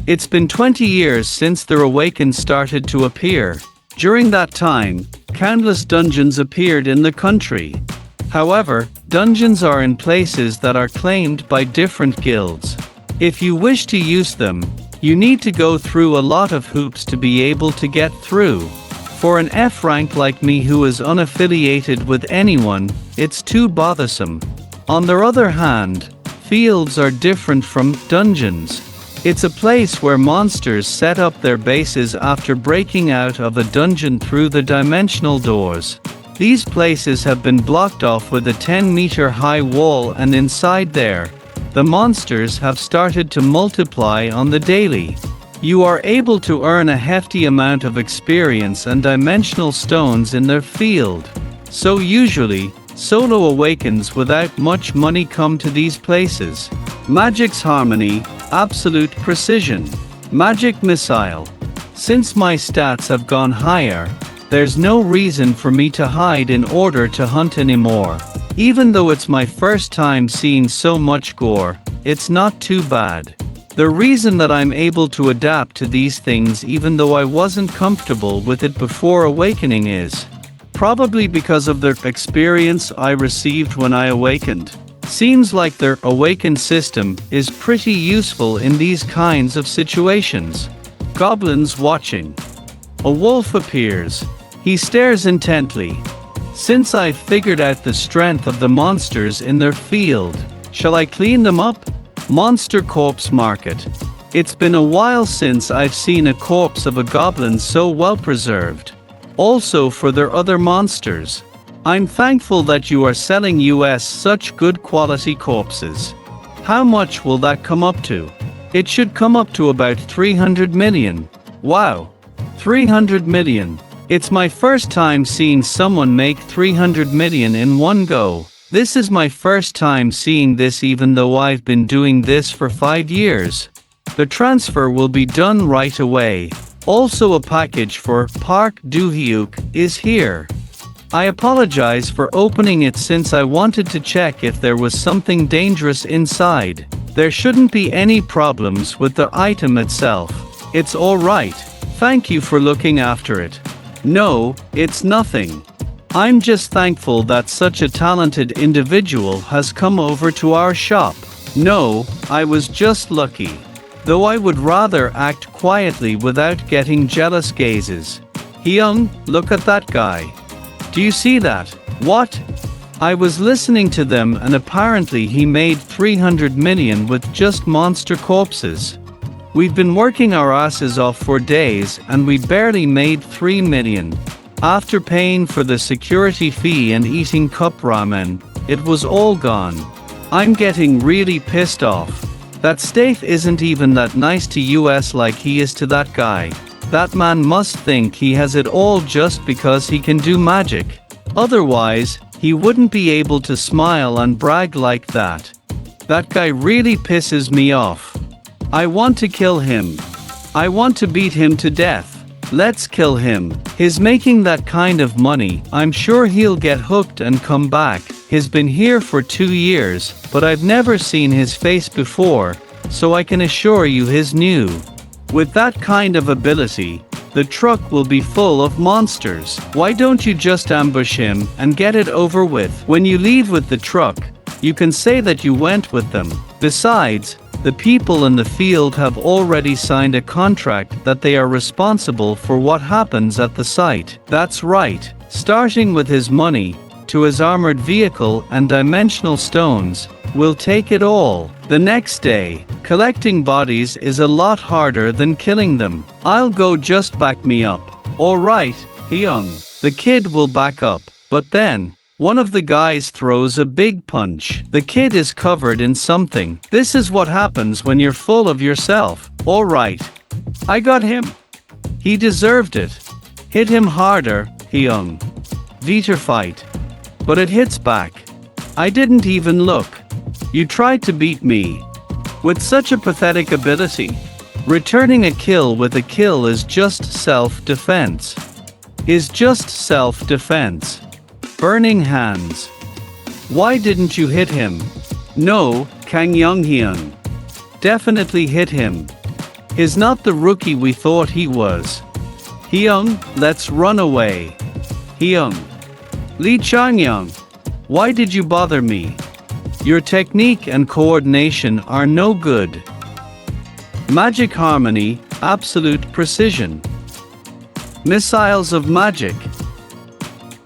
It's been 20 years since the Awakens started to appear. During that time, countless dungeons appeared in the country. However, dungeons are in places that are claimed by different guilds. If you wish to use them, you need to go through a lot of hoops to be able to get through. For an F rank like me who is unaffiliated with anyone, it's too bothersome. On the other hand, fields are different from dungeons. It's a place where monsters set up their bases after breaking out of a dungeon through the dimensional doors. These places have been blocked off with a 10-meter high wall, and inside there, the monsters have started to multiply on the daily. You are able to earn a hefty amount of experience and dimensional stones in their field. So usually, solo awakens without much money come to these places. Magic's Harmony, Absolute Precision. Magic Missile. Since my stats have gone higher, there's no reason for me to hide in order to hunt anymore. Even though it's my first time seeing so much gore, it's not too bad. The reason that I'm able to adapt to these things even though I wasn't comfortable with it before awakening is probably because of the experience I received when I awakened. Seems like their awakened system is pretty useful in these kinds of situations. Goblins watching. A wolf appears. He stares intently. Since I've figured out the strength of the monsters in their field, shall I clean them up? Monster Corpse Market. It's been a while since I've seen a corpse of a goblin so well preserved. Also for their other monsters. I'm thankful that you are selling us such good quality corpses. How much will that come up to? It should come up to about 300 million. Wow. 300 million. It's my first time seeing someone make 300 million in one go. This is my first time seeing this even though I've been doing this for 5 years. The transfer will be done right away. Also a package for Park Du-hyuk is here. I apologize for opening it since I wanted to check if there was something dangerous inside. There shouldn't be any problems with the item itself. It's alright. Thank you for looking after it. No, it's nothing. I'm just thankful that such a talented individual has come over to our shop. No, I was just lucky. Though I would rather act quietly without getting jealous gazes. Hyung, look at that guy. Do you see that? What? I was listening to them and apparently he made 300 million with just monster corpses. We've been working our asses off for days and we barely made 3 million. After paying for the security fee and eating cup ramen, it was all gone. I'm getting really pissed off. That Stafe isn't even that nice to us like he is to that guy. That man must think he has it all just because he can do magic. Otherwise, he wouldn't be able to smile and brag like that. That guy really pisses me off. I want to kill him. I want to beat him to death. Let's kill him. He's making that kind of money. I'm sure he'll get hooked and come back. He's been here for 2 years, but I've never seen his face before, so I can assure you he's new. With that kind of ability, the truck will be full of monsters. Why don't you just ambush him and get it over with? When you leave with the truck, you can say that you went with them. Besides, the people in the field have already signed a contract that they are responsible for what happens at the site. That's right, starting with his money, to his armored vehicle and dimensional stones, we'll take it all. The next day, collecting bodies is a lot harder than killing them. I'll go, just back me up. Alright, Hyung. The kid will back up, but then, one of the guys throws a big punch. The kid is covered in something. This is what happens when you're full of yourself. Alright. I got him. He deserved it. Hit him harder, Hyung. Vita fight. But it hits back. I didn't even look. You tried to beat me. With such a pathetic ability. Returning a kill with a kill is just self-defense. Is just self-defense. Burning hands. Why didn't you hit him? No, Kang Young-hyun. Definitely hit him. He's not the rookie we thought he was. Hyung, let's run away. Hyung. Lee Changyang. Why did you bother me? Your technique and coordination are no good. Magic harmony, absolute precision. Missiles of magic.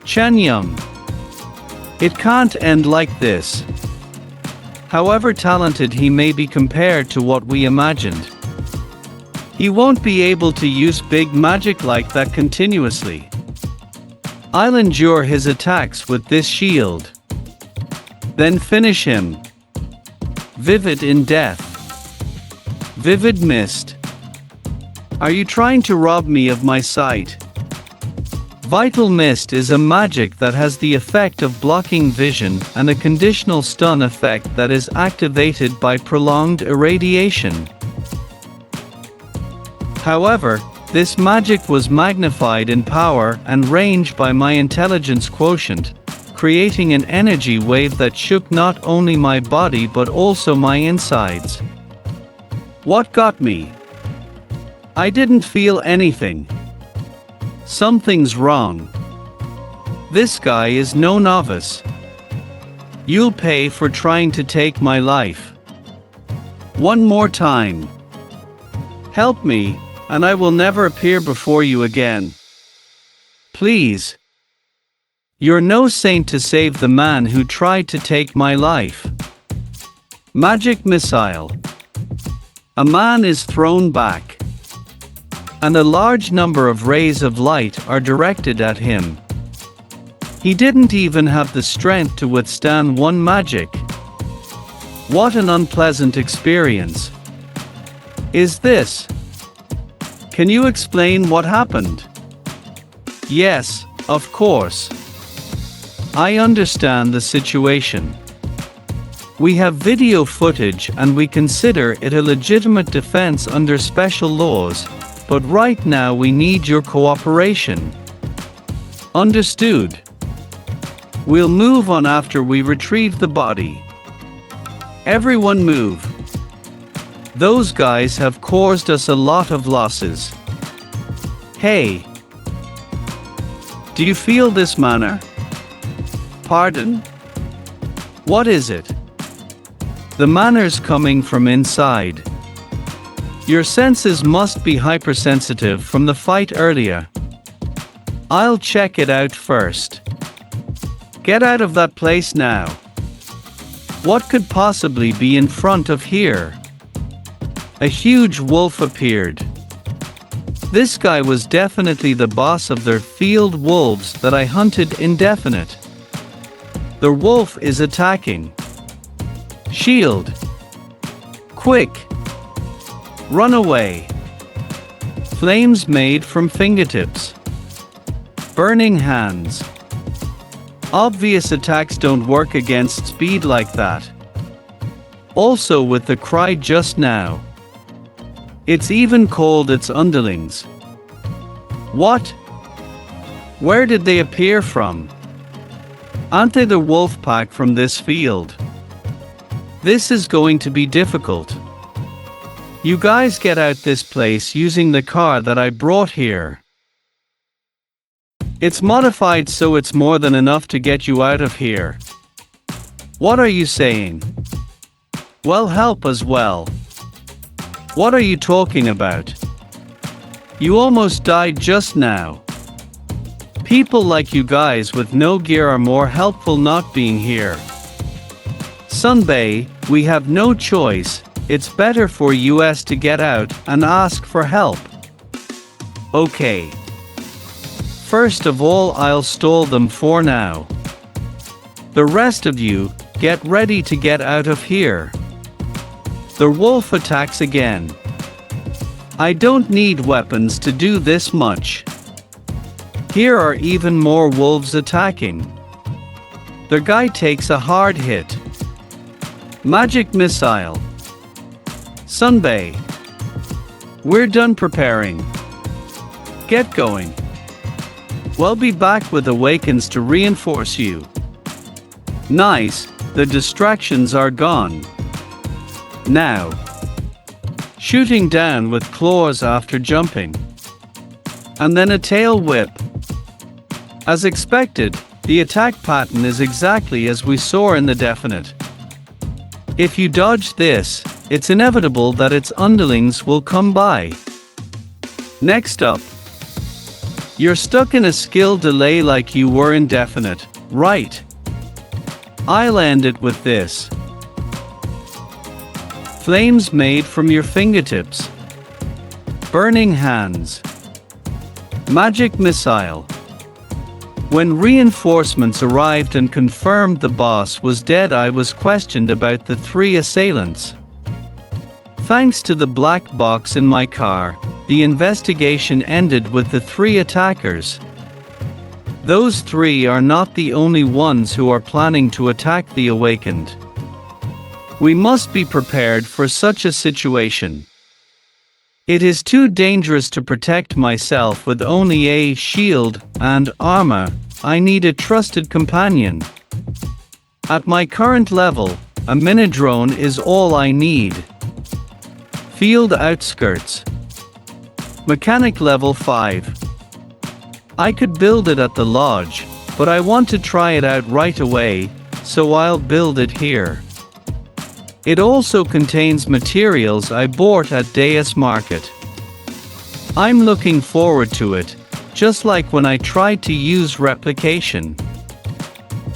Chanyum. It can't end like this. However talented he may be compared to what we imagined, he won't be able to use big magic like that continuously. I'll endure his attacks with this shield. Then finish him. Vivid in death. Vivid mist. Are you trying to rob me of my sight? Vital Mist is a magic that has the effect of blocking vision and a conditional stun effect that is activated by prolonged irradiation. However, this magic was magnified in power and range by my intelligence quotient, creating an energy wave that shook not only my body but also my insides. What got me? I didn't feel anything. Something's wrong. This guy is no novice. You'll pay for trying to take my life. One more time. Help me, and I will never appear before you again. Please. You're no saint to save the man who tried to take my life. Magic missile. A man is thrown back, and a large number of rays of light are directed at him. He didn't even have the strength to withstand one magic. What an unpleasant experience. Is this? Can you explain what happened? Yes, of course. I understand the situation. We have video footage and we consider it a legitimate defense under special laws. But right now we need your cooperation. Understood. We'll move on after we retrieve the body. Everyone move. Those guys have caused us a lot of losses. Hey. Do you feel this manner? Pardon? What is it? The manner's coming from inside. Your senses must be hypersensitive from the fight earlier. I'll check it out first. Get out of that place now. What could possibly be in front of here? A huge wolf appeared. This guy was definitely the boss of their field wolves that I hunted indefinite. The wolf is attacking. Shield. Quick. Run away. Flames made from fingertips. Burning hands. Obvious attacks don't work against speed like that. Also with the cry just now. It's even called its underlings. What? Where did they appear from? Aren't they the wolf pack from this field? This is going to be difficult. You guys get out this place using the car that I brought here. It's modified so it's more than enough to get you out of here. What are you saying? Well, help as well. What are you talking about? You almost died just now. People like you guys with no gear are more helpful not being here. Sunbei, we have no choice. It's better for us to get out and ask for help. Okay. First of all, I'll stall them for now. The rest of you, get ready to get out of here. The wolf attacks again. I don't need weapons to do this much. Here are even more wolves attacking. The guy takes a hard hit. Magic missile. Sunbei. We're done preparing. Get going. We'll be back with awakens to reinforce you. Nice, the distractions are gone. Now. shooting down with claws after jumping. And then a tail whip. As expected, the attack pattern is exactly as we saw in the definite. If you dodge this, it's inevitable that its underlings will come by. Next up, you're stuck in a skill delay like you were in definite, right? I'll end it with this. Flames made from your fingertips. Burning hands. Magic missile. When reinforcements arrived and confirmed the boss was dead, I was questioned about the 3 assailants. Thanks to the black box in my car, the investigation ended with the 3 attackers. Those 3 are not the only ones who are planning to attack the Awakened. We must be prepared for such a situation. It is too dangerous to protect myself with only a shield and armor. I need a trusted companion. At my current level, a mini-drone is all I need. Field outskirts. Mechanic level 5. I could build it at the lodge, but I want to try it out right away, so I'll build it here. It also contains materials I bought at Deus Market. I'm looking forward to it, just like when I tried to use replication.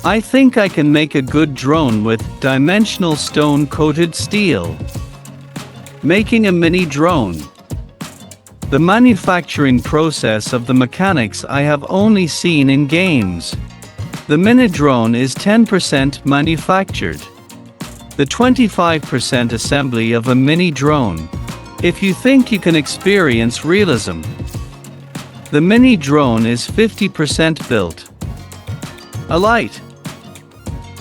I think I can make a good drone with dimensional stone-coated steel. Making a mini drone. The manufacturing process of the mechanics I have only seen in games. The mini drone is 10% manufactured. The 25% assembly of a mini drone. If you think you can experience realism. The mini drone is 50% built. A light.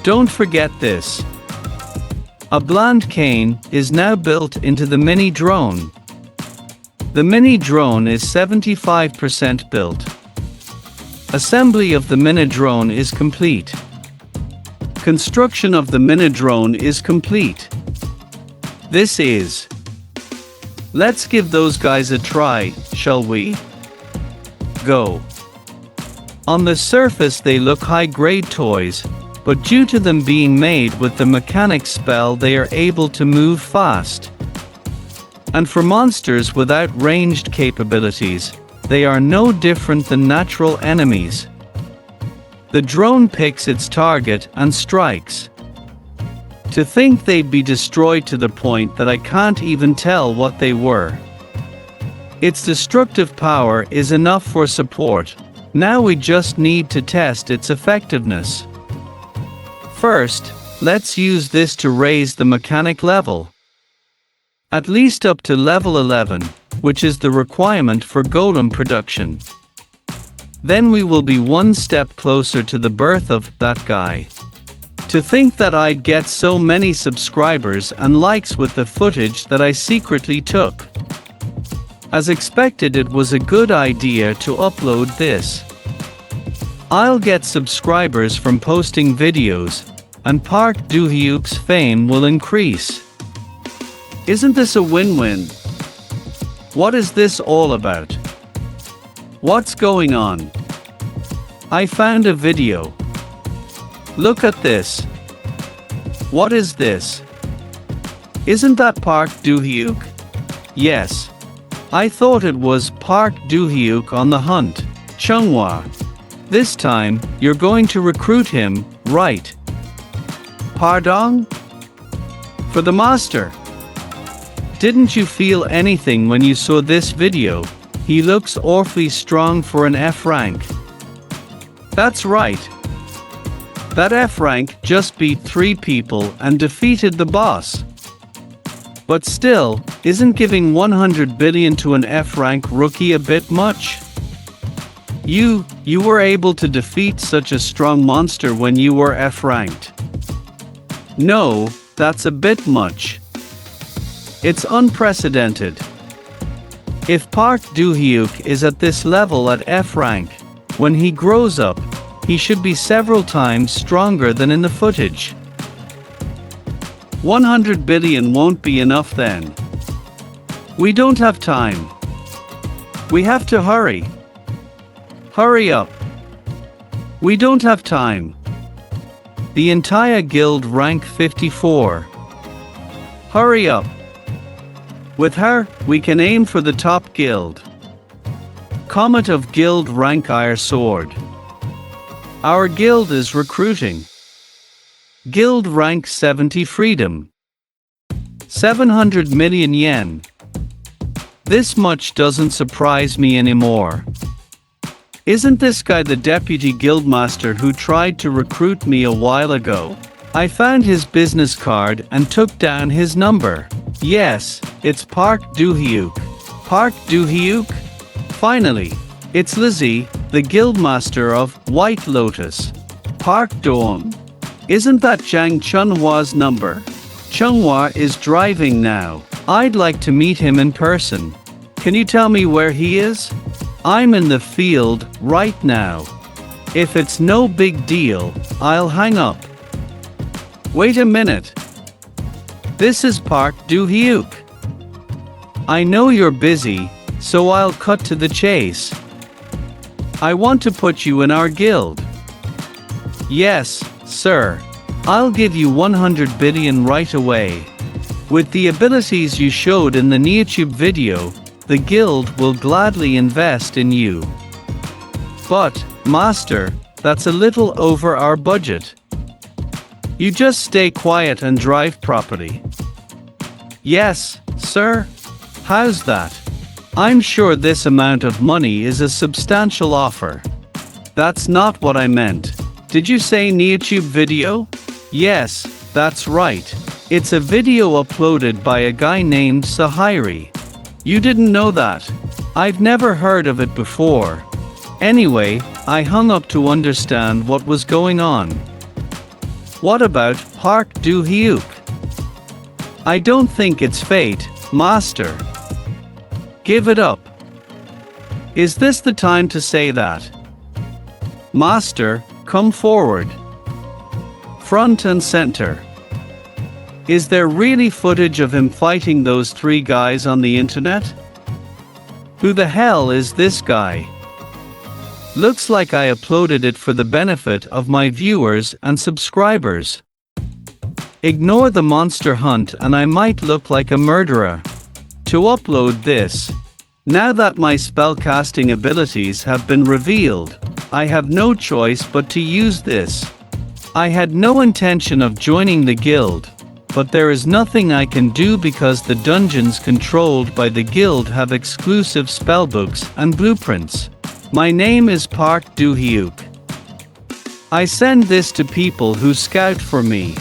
Don't forget this. A bland cane is now built into the mini drone. The mini drone is 75% built. Assembly of the mini drone is complete. Construction of the mini drone is complete. This is. Let's give those guys a try, shall we? Go. On the surface they look high-grade toys, but due to them being made with the mechanic spell they are able to move fast. And for monsters without ranged capabilities, they are no different than natural enemies. The drone picks its target and strikes. To think they'd be destroyed to the point that I can't even tell what they were. Its destructive power is enough for support. Now we just need to test its effectiveness. First, let's use this to raise the mechanic level. At least up to level 11, which is the requirement for golem production. Then we will be one step closer to the birth of that guy. To think that I'd get so many subscribers and likes with the footage that I secretly took. As expected, it was a good idea to upload this. I'll get subscribers from posting videos, and Park Do-hyuk's fame will increase. Isn't this a win-win? What is this all about? What's going on? I found a video. Look at this. What is this? Isn't that Park Do-hyuk? Yes. I thought it was Park Do-hyuk on the hunt. Chunghwa. This time, you're going to recruit him, right? Pardon? For the master. Didn't you feel anything when you saw this video? He looks awfully strong for an F rank. That's right. That F rank just beat 3 people and defeated the boss. But still, isn't giving 100 billion to an F rank rookie a bit much? You were able to defeat such a strong monster when you were F ranked. No, that's a bit much. It's unprecedented. If Park Do-hyuk is at this level at F rank, when he grows up, he should be several times stronger than in the footage. 100 billion won't be enough then. We don't have time. We have to hurry. Hurry up. We don't have time. The entire guild rank 54. Hurry up. With her, we can aim for the top guild. Comet of guild rank Iron Sword. Our guild is recruiting. Guild rank 70 freedom. 700 million yen. This much doesn't surprise me anymore. Isn't this guy the deputy guildmaster who tried to recruit me a while ago? I found his business card and took down his number. Yes, it's Park Do-hyuk. Park Do-hyuk? Finally, it's Lizzie, the guildmaster of White Lotus. Park Do-hyuk. Isn't that Jang Chunhwa's number? Chunhwa is driving now. I'd like to meet him in person. Can you tell me where he is? I'm in the field right now. If it's no big deal, I'll hang up. Wait a minute. This is Park Do-hyuk. I know you're busy, so I'll cut to the chase. I want to put you in our guild. Yes, sir. I'll give you 100 billion right away. With the abilities you showed in the YouTube video, the guild will gladly invest in you. But, Master, that's a little over our budget. You just stay quiet and drive properly. Yes, sir? How's that? I'm sure this amount of money is a substantial offer. That's not what I meant. Did you say YouTube video? Yes, that's right. It's a video uploaded by a guy named Sahiri. You didn't know that? I've never heard of it before. Anyway, I hung up to understand what was going on. What about Park Do-hyuk? I don't think it's fate, Master. Give it up. Is this the time to say that? Master, come forward. Front and center. Is there really footage of him fighting those 3 guys on the internet? Who the hell is this guy? Looks like I uploaded it for the benefit of my viewers and subscribers. Ignore the monster hunt and I might look like a murderer. To upload this. Now that my spellcasting abilities have been revealed, I have no choice but to use this. I had no intention of joining the guild, but there is nothing I can do because the dungeons controlled by the guild have exclusive spellbooks and blueprints. My name is Park Do-hyuk. I send this to people who scout for me.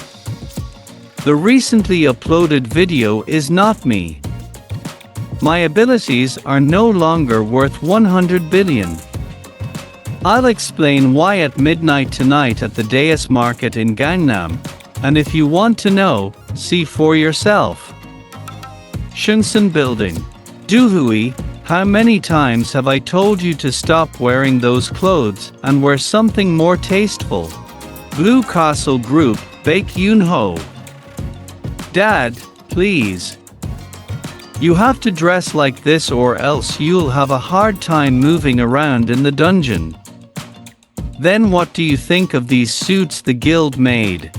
The recently uploaded video is not me. My abilities are no longer worth 100 billion. I'll explain why at midnight tonight at the Deus Market in Gangnam, and if you want to know, see for yourself. Shunsan Building. Do-hui, how many times have I told you to stop wearing those clothes and wear something more tasteful? Blue Castle Group, Baek Yoon-ho. Dad, please. You have to dress like this or else you'll have a hard time moving around in the dungeon. Then what do you think of these suits the guild made?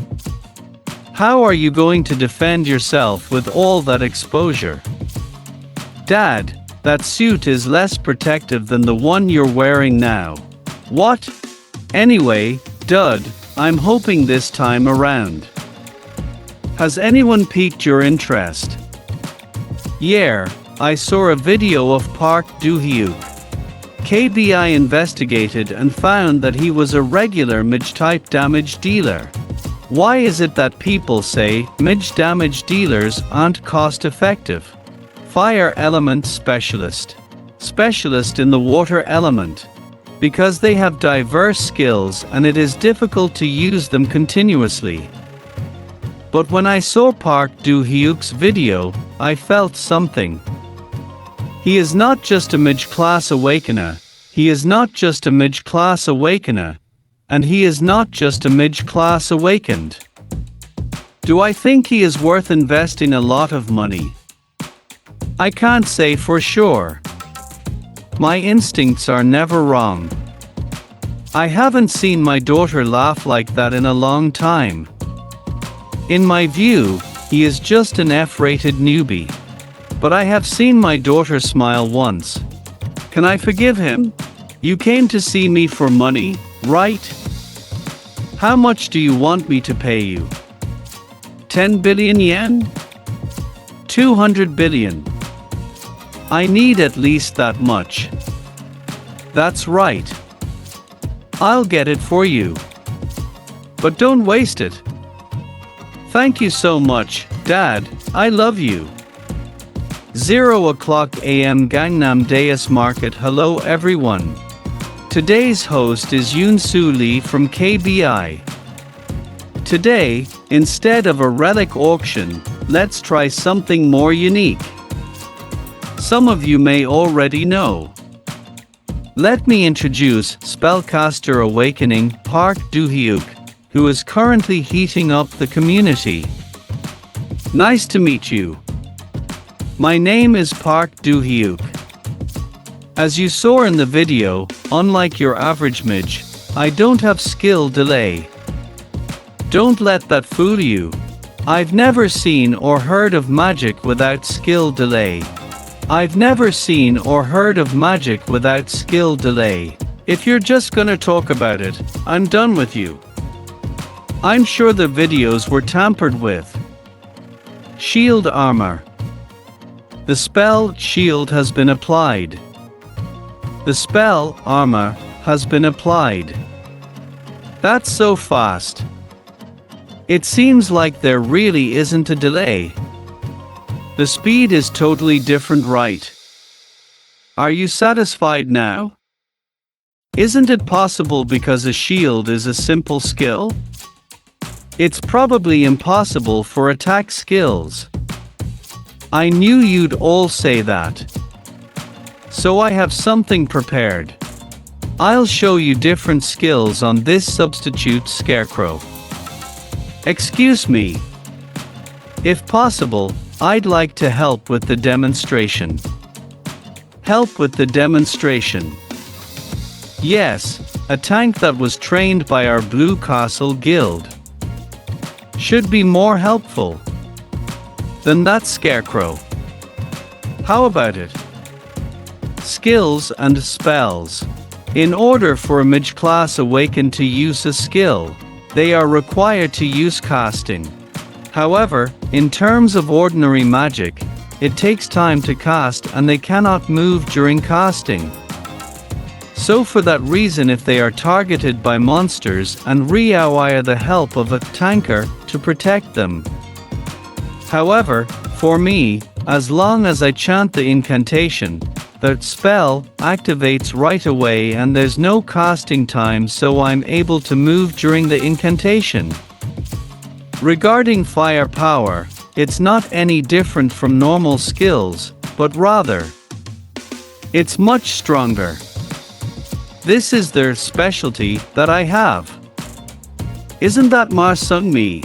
How are you going to defend yourself with all that exposure? Dad, that suit is less protective than the one you're wearing now. What? Anyway, Dud, I'm hoping this time around. Has anyone piqued your interest? Yeah, I saw a video of Park Do-hyuk. KBI investigated and found that he was a regular mage-type damage dealer. Why is it that people say mage damage dealers aren't cost-effective? Fire element specialist. Specialist in the water element. Because they have diverse skills and it is difficult to use them continuously. But when I saw Park Do-hyuk's video, I felt something. He is not just a mid-class awakener, he is not just a mid-class awakener, and he is not just a mid-class awakened. Do I think he is worth investing a lot of money? I can't say for sure. My instincts are never wrong. I haven't seen my daughter laugh like that in a long time. In my view, he is just an F-rated newbie. But I have seen my daughter smile once. Can I forgive him? You came to see me for money, right? How much do you want me to pay you? 10 billion yen? 200 billion. I need at least that much. That's right. I'll get it for you. But don't waste it. Thank you so much, Dad, I love you. 0:00 AM Gangnam Daeus Market. Hello everyone. Today's host is Yoon Soo Lee from KBI. Today, instead of a relic auction, let's try something more unique. Some of you may already know. Let me introduce Spellcaster Awakening Park Do-hyuk, who is currently heating up the community. Nice to meet you. My name is Park Do-hyuk. As you saw in the video, unlike your average mage, I don't have skill delay. Don't let that fool you. I've never seen or heard of magic without skill delay. I've never seen or heard of magic without skill delay. If you're just gonna talk about it, I'm done with you. I'm sure the videos were tampered with. Shield armor. The spell shield has been applied. The spell armor has been applied. That's so fast. It seems like there really isn't a delay. The speed is totally different, right? Are you satisfied now? Isn't it possible because a shield is a simple skill? It's probably impossible for attack skills. I knew you'd all say that. So I have something prepared. I'll show you different skills on this substitute scarecrow. Excuse me. If possible, I'd like to help with the demonstration. Help with the demonstration. Yes, a tank that was trained by our Blue Castle Guild. Should be more helpful than that scarecrow. How about it? Skills and spells. In order for a mage class awakened to use a skill, they are required to use casting. However, in terms of ordinary magic, it takes time to cast and they cannot move during casting. So for that reason, if they are targeted by monsters and require the help of a tanker to protect them. However, for me, as long as I chant the incantation, the spell activates right away and there's no casting time, so I'm able to move during the incantation. Regarding firepower, it's not any different from normal skills, but rather, it's much stronger. This is their specialty that I have. Isn't that Ma Sung-mi?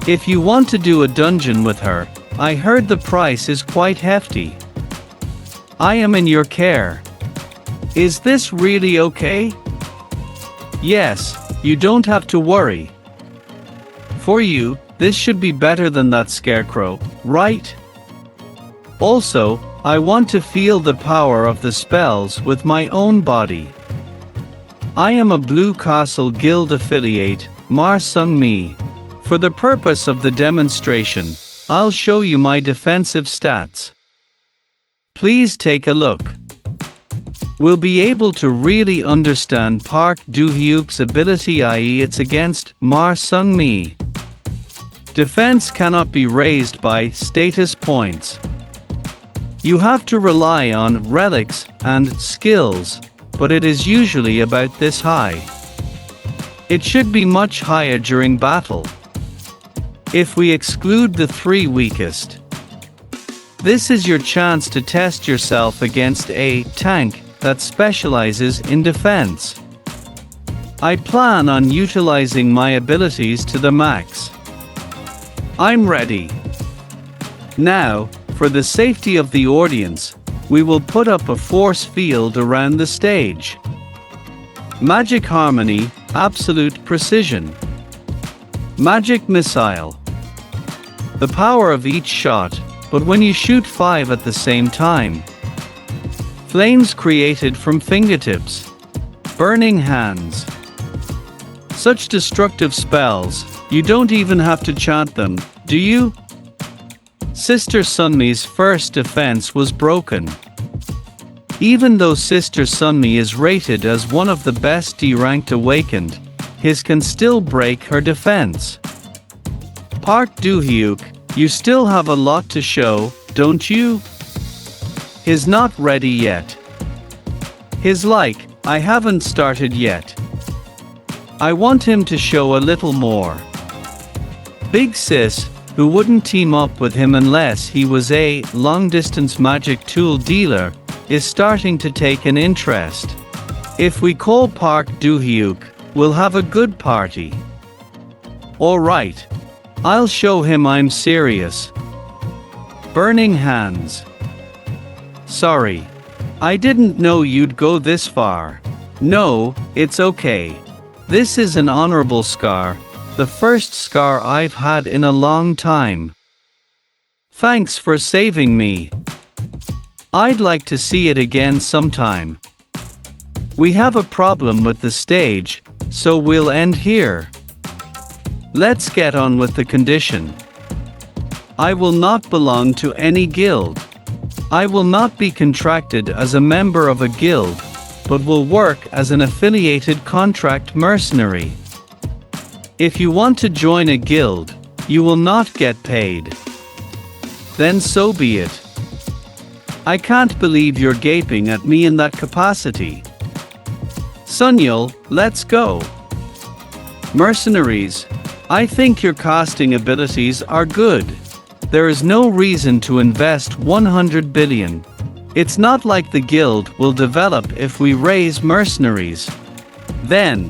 If you want to do a dungeon with her, I heard the price is quite hefty. I am in your care. Is this really okay? Yes, you don't have to worry. For you, this should be better than that scarecrow, right? Also, I want to feel the power of the spells with my own body. I am a Blue Castle Guild affiliate, Ma Sung-mi. For the purpose of the demonstration, I'll show you my defensive stats. Please take a look. We'll be able to really understand Park Do-hyuk's ability, i.e. it's against Ma Sung-mi. Defense cannot be raised by status points. You have to rely on relics and skills, but it is usually about this high. It should be much higher during battle. If we exclude the 3 weakest. This is your chance to test yourself against a tank that specializes in defense. I plan on utilizing my abilities to the max. I'm ready. Now, For the safety of the audience, we will put up a force field around the stage. Magic harmony, absolute precision. Magic missile. The power of each shot, but when you shoot 5 at the same time. Flames created from fingertips. Burning hands. Such destructive spells, you don't even have to chant them, do you? Sister Sunmi's first defense was broken. Even though Sister Sunmi is rated as one of the best D-ranked awakened, his can still break her defense. Park Do-hyuk, you still have a lot to show, don't you? He's not ready yet. He's like, I haven't started yet. I want him to show a little more. Big Sis, who wouldn't team up with him unless he was a long-distance magic tool dealer, is starting to take an interest. If we call Park Do-hyuk, we'll have a good party. Alright. I'll show him I'm serious. Burning hands. Sorry. I didn't know you'd go this far. No, it's okay. This is an honorable scar, the first scar I've had in a long time. Thanks for saving me. I'd like to see it again sometime. We have a problem with the stage, so we'll end here. Let's get on with the condition. I will not belong to any guild. I will not be contracted as a member of a guild, but will work as an affiliated contract mercenary. If you want to join a guild, you will not get paid. Then so be it. I can't believe you're gaping at me in that capacity. Sunyul, let's go. Mercenaries, I think your casting abilities are good. There is no reason to invest 100 billion. It's not like the guild will develop if we raise mercenaries. Then,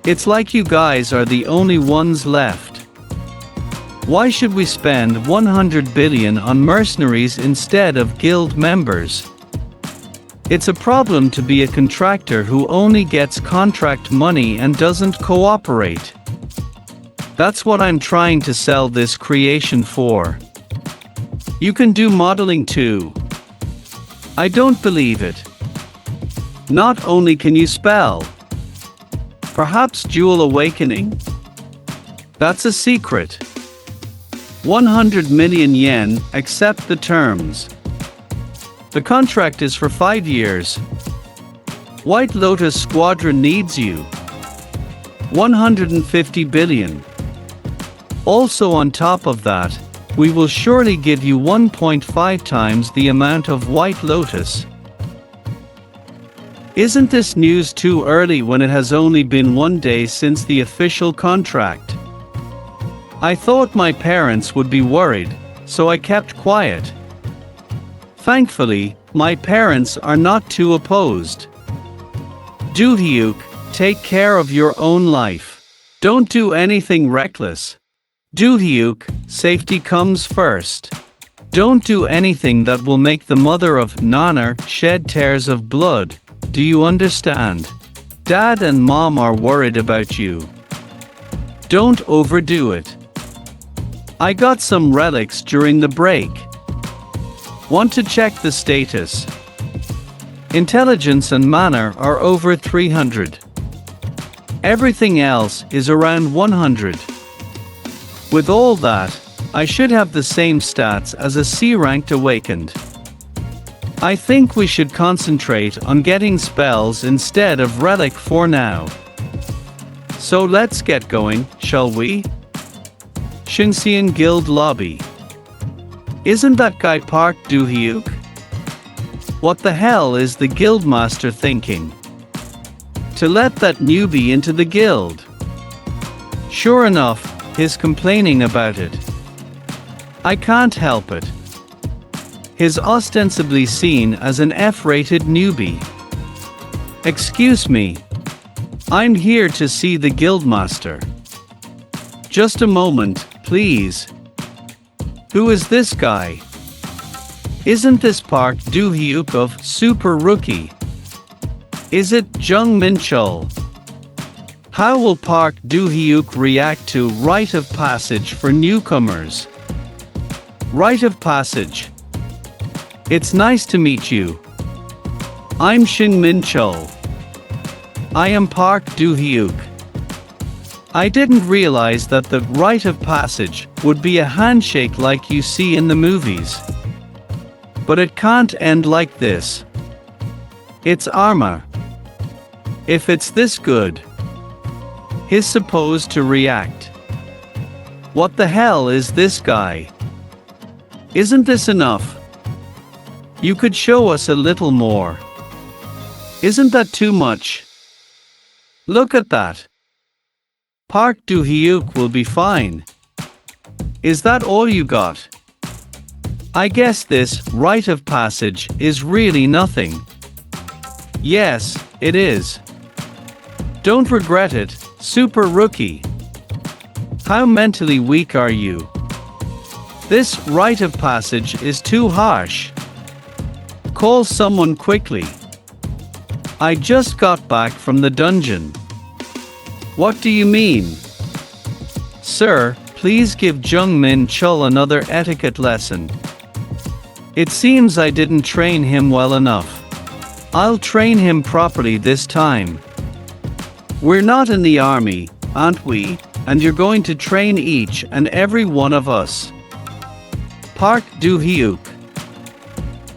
it's like you guys are the only ones left. Why should we spend 100 billion on mercenaries instead of guild members? It's a problem to be a contractor who only gets contract money and doesn't cooperate. That's what I'm trying to sell this creation for. You can do modeling too. I don't believe it. Not only can you spell. Perhaps Jewel Awakening? That's a secret. 100 million yen, accept the terms. The contract is for 5 years. White Lotus Squadron needs you. 150 billion. Also on top of that, we will surely give you 1.5 times the amount of White Lotus. Isn't this news too early when it has only been 1 day since the official contract? I thought my parents would be worried, so I kept quiet. Thankfully, my parents are not too opposed. Do-hyuk, take care of your own life. Don't do anything reckless. Do-hyuk, safety comes first. Don't do anything that will make the mother of Nana shed tears of blood. Do you understand? Dad and Mom are worried about you. Don't overdo it. I got some relics during the break. Want to check the status? Intelligence and mana are over 300. Everything else is around 100. With all that, I should have the same stats as a C-ranked awakened. I think we should concentrate on getting spells instead of relic for now. So let's get going, shall we? Shinsean Guild Lobby. Isn't that guy Park Do-hyuk? What the hell is the guildmaster thinking? To let that newbie into the guild? Sure enough, he's complaining about it. I can't help it. He's ostensibly seen as an F-rated newbie. Excuse me. I'm here to see the guildmaster. Just a moment, please. Who is this guy? Isn't this Park Do-hyuk of Super Rookie? Is it Jung Min-chul? How will Park Do-hyuk react to Rite of Passage for newcomers? Rite of Passage. It's nice to meet you. I'm Shin Min-chul. I am Park Do-hyuk. I didn't realize that the Rite of Passage would be a handshake like you see in the movies. But it can't end like this. It's armor. If it's this good, he's supposed to react. What the hell is this guy? Isn't this enough? You could show us a little more. Isn't that too much? Look at that. Park Do-hyuk will be fine. Is that all you got? I guess this Rite of Passage is really nothing. Yes, it is. Don't regret it, Super Rookie. How mentally weak are you? This Rite of Passage is too harsh. Call someone quickly. I just got back from the dungeon. What do you mean? Sir, please give Jung Min-chul another etiquette lesson. It seems I didn't train him well enough. I'll train him properly this time. We're not in the army, aren't we? And you're going to train each and every one of us. Park Do-hyuk.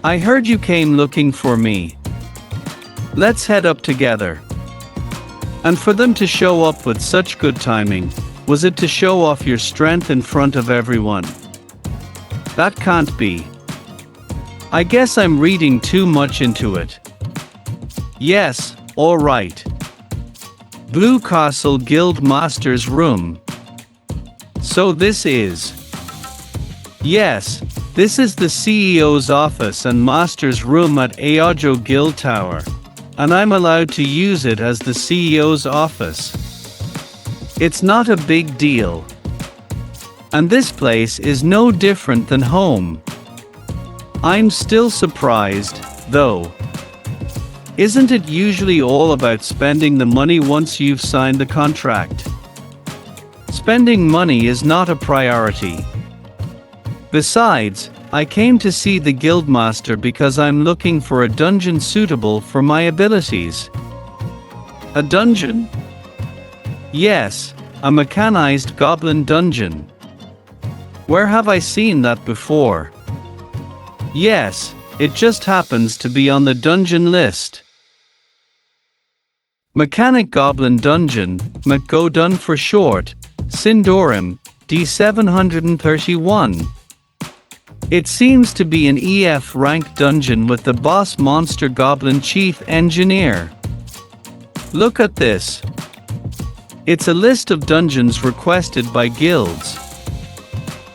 I heard you came looking for me. Let's head up together. And for them to show up with such good timing, was it to show off your strength in front of everyone? That can't be. I guess I'm reading too much into it. Yes, all right. Blue Castle Guild Master's room. So this is. Yes, this is the CEO's office and Master's room at Aojo Guild Tower. And I'm allowed to use it as the CEO's office. It's not a big deal. And this place is no different than home. I'm still surprised, though. Isn't it usually all about spending the money once you've signed the contract? Spending money is not a priority. Besides, I came to see the Guildmaster because I'm looking for a dungeon suitable for my abilities. A dungeon? Yes, a mechanized goblin dungeon. Where have I seen that before? Yes, it just happens to be on the dungeon list. Mechanic Goblin Dungeon, McGodun for short, Sindorim, D731. It seems to be an EF rank dungeon with the boss monster Goblin Chief Engineer. Look at this. It's a list of dungeons requested by guilds.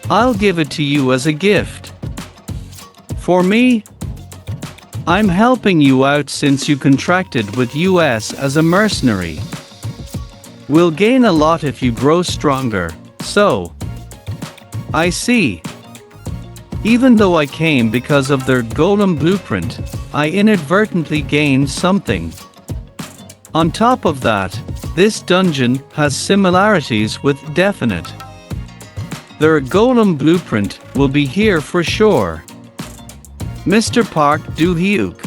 I'll give it to you as a gift. For me? I'm helping you out since you contracted with US as a mercenary. We'll gain a lot if you grow stronger, so. I see. Even though I came because of their golem blueprint, I inadvertently gained something. On top of that, this dungeon has similarities with Definite. Their golem blueprint will be here for sure. Mr. Park Do-hyuk.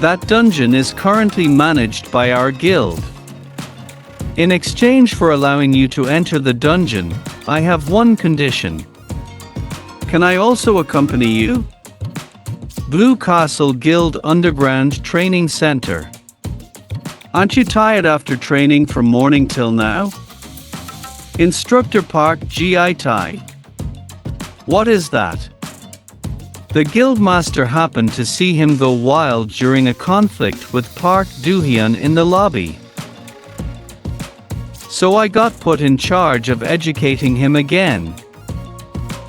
That dungeon is currently managed by our guild. In exchange for allowing you to enter the dungeon, I have one condition. Can I also accompany you? Blue Castle Guild Underground Training Center. Aren't you tired after training from morning till now? Instructor Park Gi Tai. What is that? The Guildmaster happened to see him go wild during a conflict with Park Do-hyun in the lobby. So I got put in charge of educating him again.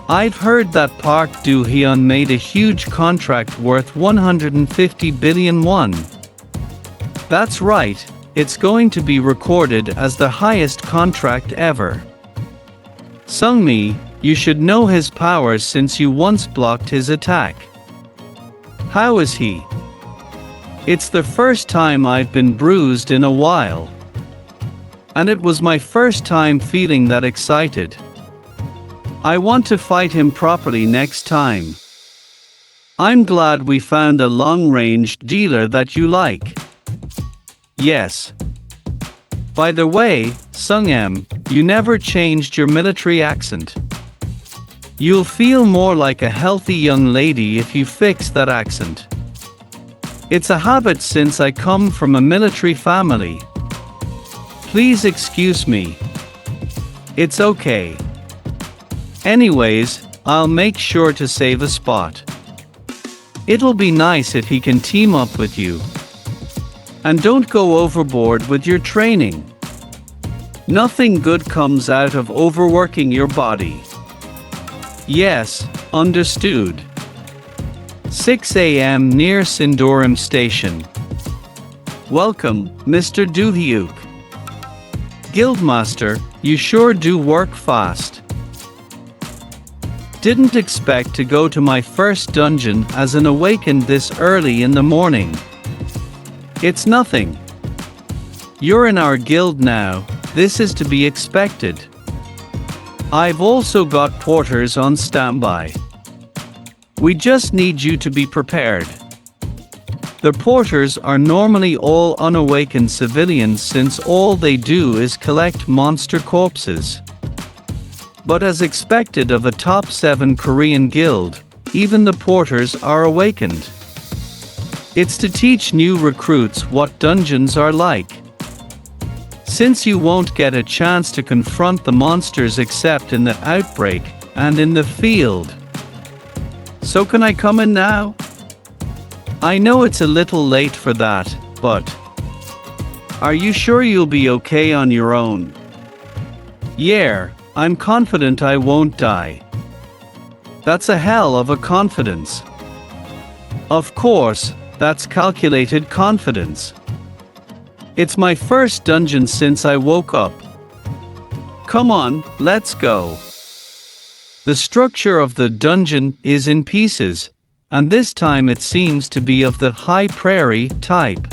I've heard that Park Do-hyun made a huge contract worth 150 billion won. That's right, it's going to be recorded as the highest contract ever. Sungmi, You should know his powers since you once blocked his attack. How is he? It's the first time I've been bruised in a while. And it was my first time feeling that excited. I want to fight him properly next time. I'm glad we found a long-range dealer that you like. Yes. By the way, Sung-em, you never changed your military accent. You'll feel more like a healthy young lady if you fix that accent. It's a habit since I come from a military family. Please excuse me. It's okay. Anyways, I'll make sure to save a spot. It'll be nice if he can team up with you. And don't go overboard with your training. Nothing good comes out of overworking your body. Yes, understood. 6 a.m. near Sindorim Station. Welcome, Mr. Doohyuk. Guildmaster, you sure do work fast. Didn't expect to go to my first dungeon as an awakened this early in the morning. It's nothing. You're in our guild now, this is to be expected. I've also got porters on standby. We just need you to be prepared. The porters are normally all unawakened civilians since all they do is collect monster corpses. But as expected of a top 7 Korean guild, even the porters are awakened. It's to teach new recruits what dungeons are like. Since you won't get a chance to confront the monsters except in the outbreak and in the field. So can I come in now? I know it's a little late for that, but are you sure you'll be okay on your own? Yeah, I'm confident I won't die. That's a hell of a confidence. Of course, that's calculated confidence. It's my first dungeon since I woke up. Come on, let's go. The structure of the dungeon is in pieces, and this time it seems to be of the high prairie type.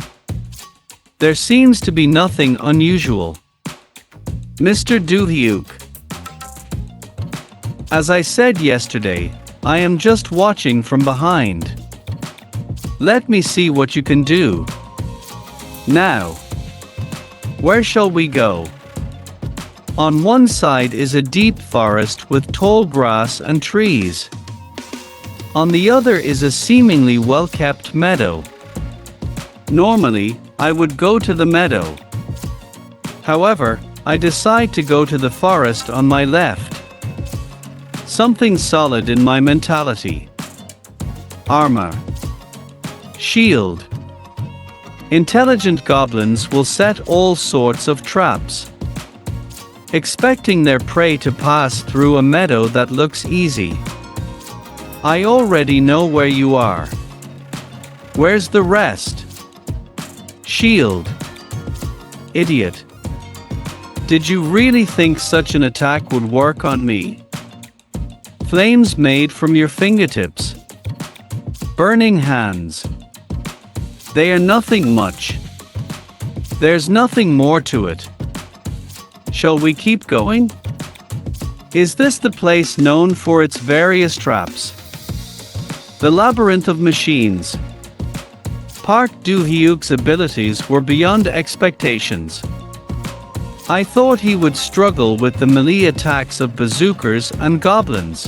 There seems to be nothing unusual. Mr. Doohyuk. As I said yesterday, I am just watching from behind. Let me see what you can do. Now, where shall we go? On one side is a deep forest with tall grass and trees. On the other is a seemingly well-kept meadow. Normally, I would go to the meadow. However, I decide to go to the forest on my left. Something solid in my mentality. Armor. Shield. Intelligent goblins will set all sorts of traps, expecting their prey to pass through a meadow that looks easy. I already know where you are. Where's the rest? Shield. Idiot. Did you really think such an attack would work on me? Flames made from your fingertips. Burning hands. They are nothing much. There's nothing more to it. Shall we keep going? Is this the place known for its various traps? The labyrinth of machines. Park Do-hyuk's abilities were beyond expectations. I thought he would struggle with the melee attacks of bazookas and goblins.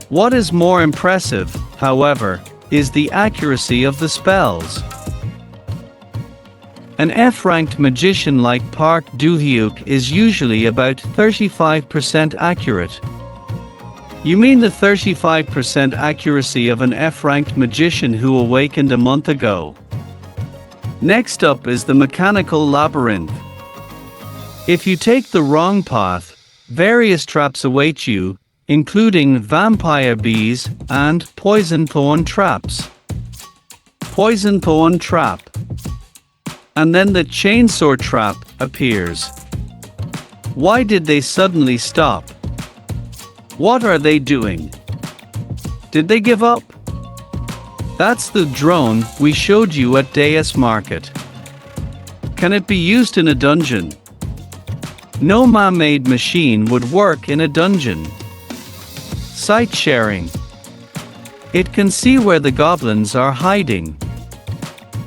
What is more impressive, however, is the accuracy of the spells. An F-ranked magician like Park Do-hyuk is usually about 35% accurate. You mean the 35% accuracy of an F-ranked magician who awakened a month ago? Next up is the mechanical labyrinth. If you take the wrong path, various traps await you, including vampire bees and poison thorn traps. Poison thorn trap. And then the chainsaw trap appears. Why did they suddenly stop? What are they doing? Did they give up? That's the drone we showed you at Deus Market. Can it be used in a dungeon? No man-made machine would work in a dungeon. Site sharing. It can see where the goblins are hiding.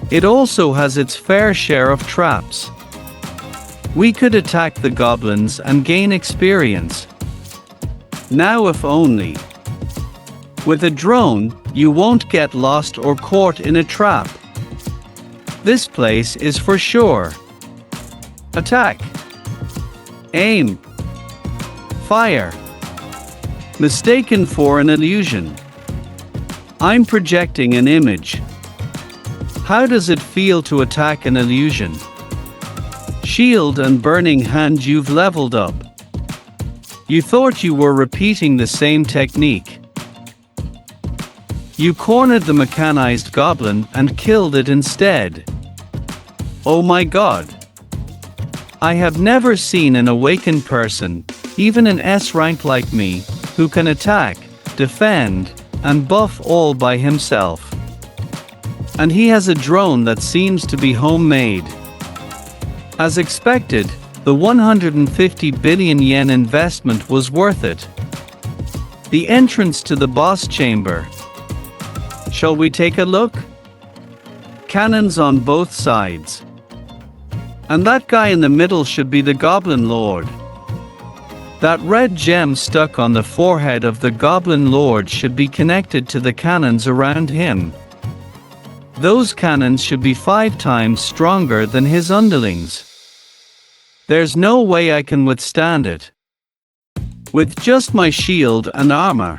It also has its fair share of traps. We could attack the goblins and gain experience. Now if only. With a drone, you won't get lost or caught in a trap. This place is for sure. Attack. Aim. Fire. Mistaken for an illusion. I'm projecting an image. How does it feel to attack an illusion? Shield and burning hand, you've leveled up. You thought you were repeating the same technique. You cornered the mechanized goblin and killed it instead. Oh my god. I have never seen an awakened person, even an S rank like me, who can attack, defend, and buff all by himself. And he has a drone that seems to be homemade. As expected, the 150 billion yen investment was worth it. The entrance to the boss chamber. Shall we take a look? Cannons on both sides. And that guy in the middle should be the Goblin Lord. That red gem stuck on the forehead of the Goblin Lord should be connected to the cannons around him. Those cannons should be 5 times stronger than his underlings. There's no way I can withstand it. With just my shield and armor.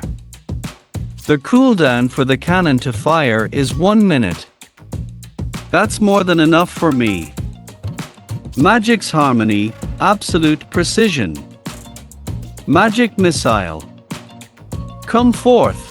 The cooldown for the cannon to fire is 1 minute. That's more than enough for me. Magic's harmony, absolute precision. Magic missile. Come forth.